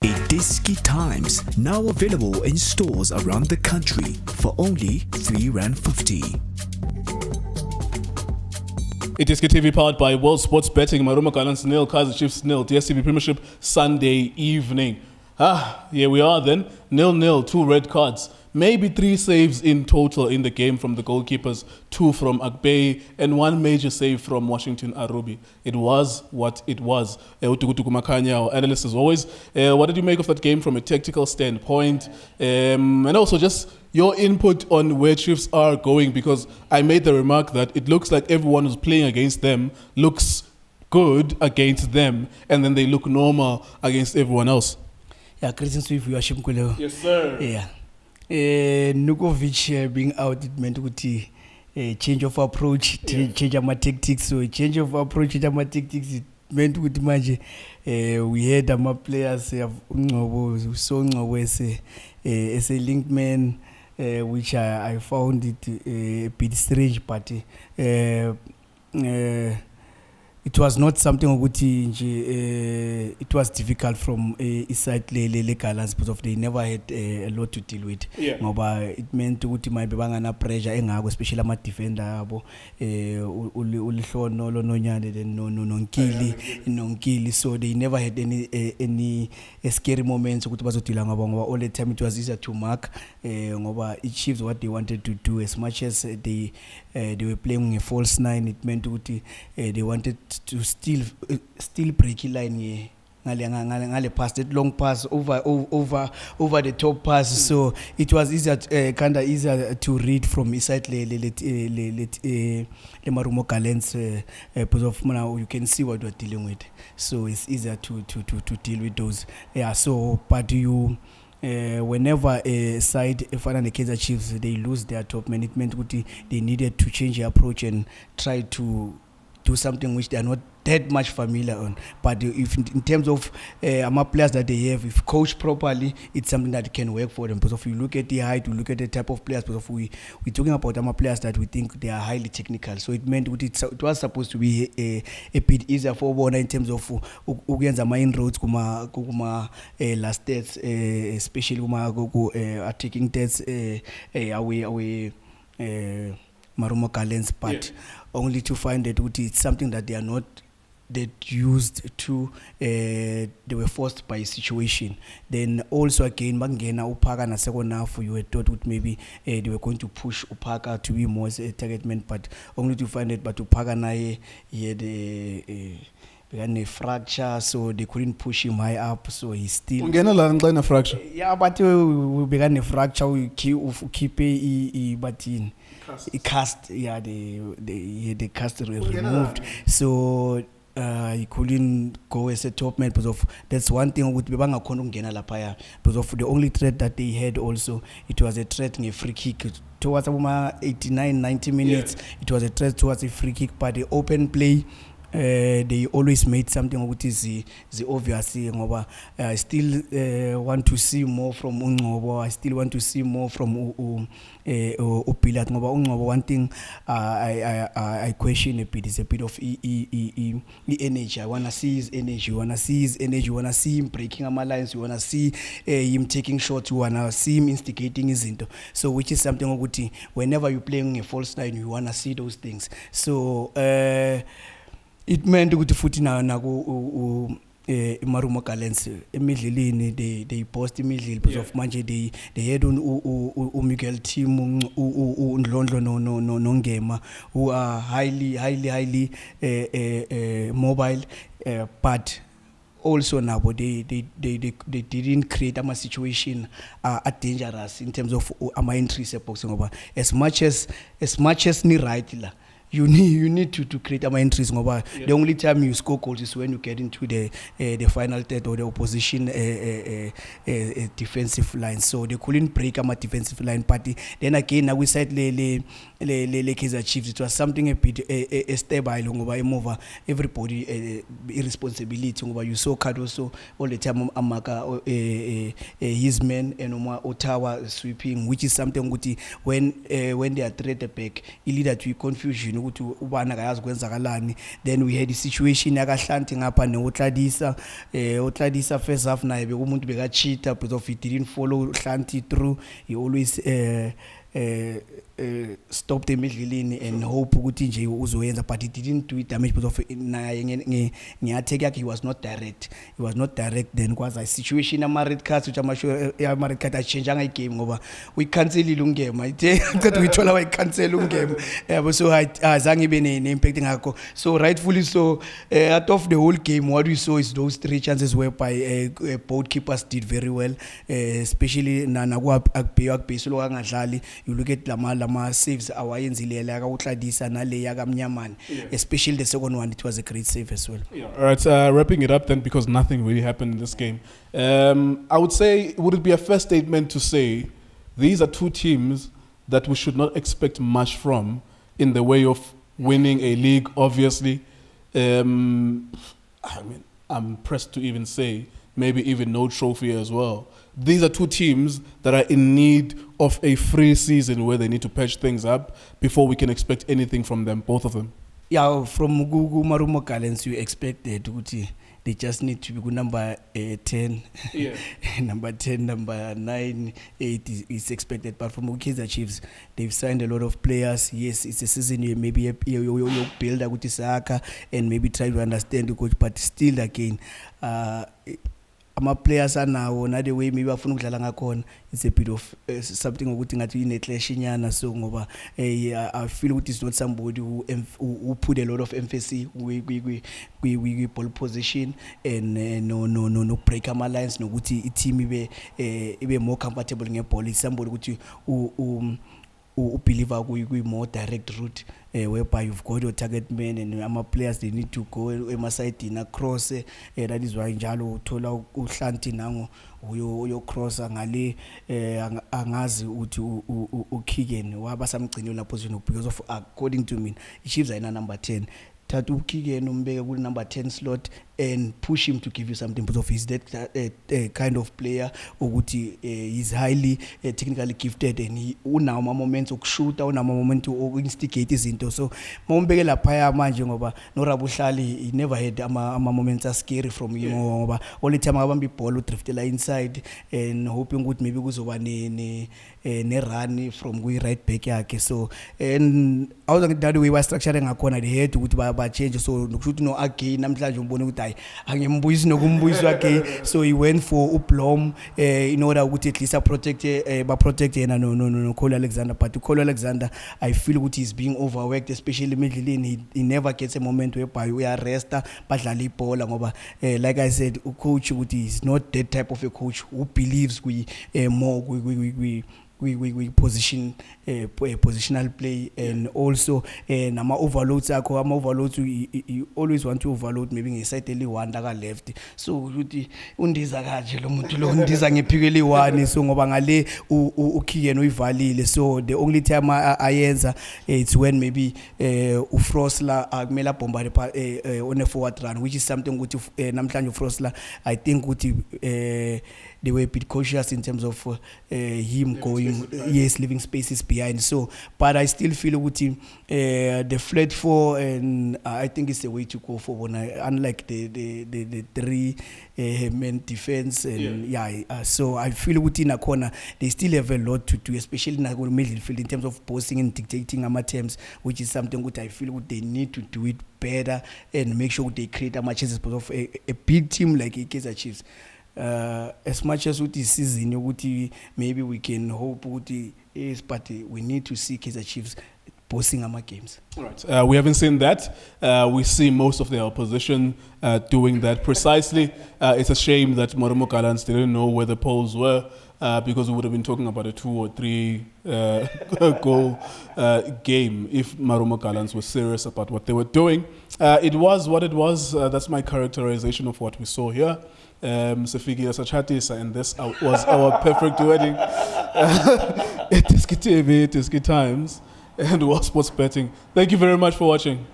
iDiski Times, now available in stores around the country for only R3.50. iDiskiTV powered by World Sports Betting. Marumo Gallants 0, Kaizer Chiefs 0. DSTV Premiership Sunday evening. Here we are then. 0-0, 2 red cards. Maybe 3 saves in total in the game from the goalkeepers, 2 from Akbay, and 1 major save from Washington Arubi. It was what it was. Duku Makhanya, our analyst as always. What did you make of that game from a tactical standpoint? And also just your input on where Chiefs are going, because I made the remark that it looks like everyone who's playing against them looks good against them, and then they look normal against everyone else. Yeah, greetings to you, viewership Mkuleho. Yes, sir. Yeah. Nukovic being out, it meant to change of approach, change our tactics. So change of approach, change our tactics, it meant to imagine we had our players so as a link man, which I found it a bit strange, but it was not something it was difficult from side le Gallants because of they never had a lot to deal with. Ngoba it meant ukuthi maybe bangana pressure engako, especially ama defender yabo ulihlono lononyane then nonkili, so they never had any scary moments ukuthi bazodila ngabo, ngoba all the time it was easier to mark ngoba it Chiefs what they wanted to do. As much as they were playing a false 9, it meant ukuthi they wanted to still break line here. Ngale pass, that long pass over the top pass, so it was easier, kind of easier to read from inside the Marumo Gallants because of now you can see what we're dealing with, so it's easier to deal with those. Yeah, so but you. Whenever a side, if the Kaizer Chiefs, they lose their top man, it meant they needed to change their approach and try to do something which they are not that much familiar on. But if in terms of players that they have, if coached properly, it's something that can work for them. Because if you look at the height, you look at the type of players, because if we're talking about players that we think they are highly technical. So it meant it was supposed to be a bit easier for one in terms of inroads, last stats, especially attacking stats away Marumo Gallants, but only to find that it's something that they are not that used to, they were forced by a situation. Then also again, Mangena Upaka na second half, you had thought maybe they were going to push Upaka to be more a target man, but only to find it, but Upaka na he had a fracture, so they couldn't push him high up, so he still a fracture. Yeah, but we began a fracture, we keep but in cast, yeah, the cast removed, so he couldn't go as a top man because of that's one thing with Bebanga Kondungena Lapaya, because of the only threat that they had also, it was a threat in a free kick towards 89-90 minutes. It was a threat towards a free kick, but the open play, they always made something which is the obvious. I still want to see more from Ungobo. I still want to see more from Upilat. One thing I question a bit is a bit of energy. I want to see his energy. You want to see his energy. You want to see him breaking our lines. You want to see him taking shots. You want to see him instigating his into. So which is something whenever you're playing a false 9, you want to see those things. So it meant to futhi na Marumo Gallants immediately they post immediately because of manje they had on Miguel team Ndlondlo no Ngema, who are highly mobile, but also now they didn't create a situation dangerous in terms of entries boxing over as much as ni right la. You need to create entries. The only time you score goals is when you get into the final third or the opposition defensive line. So they couldn't break a defensive line party. Then again, we said le Kaizer Chiefs, it was something a bit stable. Everybody irresponsibility. You saw Cardoso all the time Amaka his men and Ottawa sweeping, which is something when they are threat back, it lead to confusion. ukuthi ubani akayazi kwenzakalani. Then we had a situation yakahlanti ngapha neotladisa first half naye bekumuntu beka-cheater because of he didn't follow Hlanti through. He always stopped emidlalini and hope ukuthi nje uzoyenza, but he didn't do it damage because of naye ngiyatheke yakhe he was not direct. Then kwaza situation ama-red cards which ama-red card achangeanga igame ngoba uyikhanselile ungame ayithe uyithola wayicancela ungame yabo, so azange ibe ne-impact ngakho. So rightfully so, out of the whole game what we saw is those 3 chances whereby both keepers did very well, especially akubhekiselo kangadlali. You look at lama saves awayenzile la kautladisa nale yakamnyamani, especially the second one, it was a great save as well. All right, wrapping it up then, because nothing really happened in this game. I would say, would it be a fair statement to say these are 2 teams that we should not expect much from in the way of winning a league, obviously? I mean, I'm pressed to even say maybe even no trophy as well. These are 2 teams that are in need of a free season where they need to patch things up before we can expect anything from them, both of them. Yeah, from Marumo Gallants, you expect that they just need to be number 10, number 10, number 9, 8 is expected. But from Kaizer Chiefs, they've signed a lot of players. Yes, it's a season you maybe you build a good soccer and maybe try to understand the coach, but still again, ama-players anawo na the way maybe afuna ukudlala ngakhona, it's a bit of something ukuthi ngathi ine-clash nyana. So ngoba I feel ukuthi it's not somebody who put a lot of emphasis we ball position and no break ama-lines nokuthi i-team ibe more comfortable nge-ball. It's somebody ukuthi believer more direct route, whereby you've got your target men and ama-players they need to go emasayidini across. That is why njalo uthola uHlanti nango uyocrossa ngale, angazi uthi uKigen wabasamgcinile la position because of, according to me, i-Chiefs are number 10. Thatha uKigen umbeke ku number 10 slot and push him to give you something because of he's that kind of player ukuthi he's highly technically gifted and he unawo ama moments okushoota, unawo ama moments oku-instigate izinto. So mawumbeke lapha manje ngoba noRabuhlali he never had ama moments are scary from him ngoba all the time abamba ibhola udriftela inside and hoping ukuthi maybe kuzoba ne run from kwi-right back yakhe. So and that way wa structure ngakhona they had ukuthi ba change. So nokushuthi no again namhlanje umbone ukuthi angembuyisi nokumbuyisi wakhe, so he went for uBlom in order ukuthi at least protect yena no Cole Alexander. But Cole Alexander, I feel ukuthi he's being overworked, especially middle lane. He never gets a moment whereby we arrest badlala ibhola ngoba like I said, coach ukuthi is not that type of a coach who believes we more we position positional play and also nama overloads akho overloads you always want to overload maybe ngeside eli1 ka left, so ukuthi undiza kanje lo muntu lo undiza ngephikeli 1, so ngoba ngale uKigen uyivalile. So the only time ayenza it's when maybe uFrosler akumela bomba on a forward run, which is something ukuthi namhlanje uFrosler I think ukuthi they were a bit cautious in terms of him going, leaving spaces behind. So, but I still feel ukuthi the flat 4 and I think it's the way to go forward. Unlike the 3 men defense and so I feel ukuthi na corner they still have a lot to do, especially in the midfield in terms of posting and dictating our terms, which is something that I feel they need to do it better and make sure they create as much as possible of a big team like Kaizer Chiefs. As much as with this season, maybe we can hope yes, but we need to see Kaizer Chiefs posting our games. All right. We haven't seen that. We see most of the opposition doing that precisely. It's a shame that Marumo Gallants didn't know where the polls were because we would have been talking about a 2 or 3 goal game if Marumo Gallants was serious about what they were doing. It was what it was. That's my characterization of what we saw here. Sefiki Sachatisa, and this was our perfect wedding. iDiskiTV, Diski Times, and World Sports Betting. Thank you very much for watching.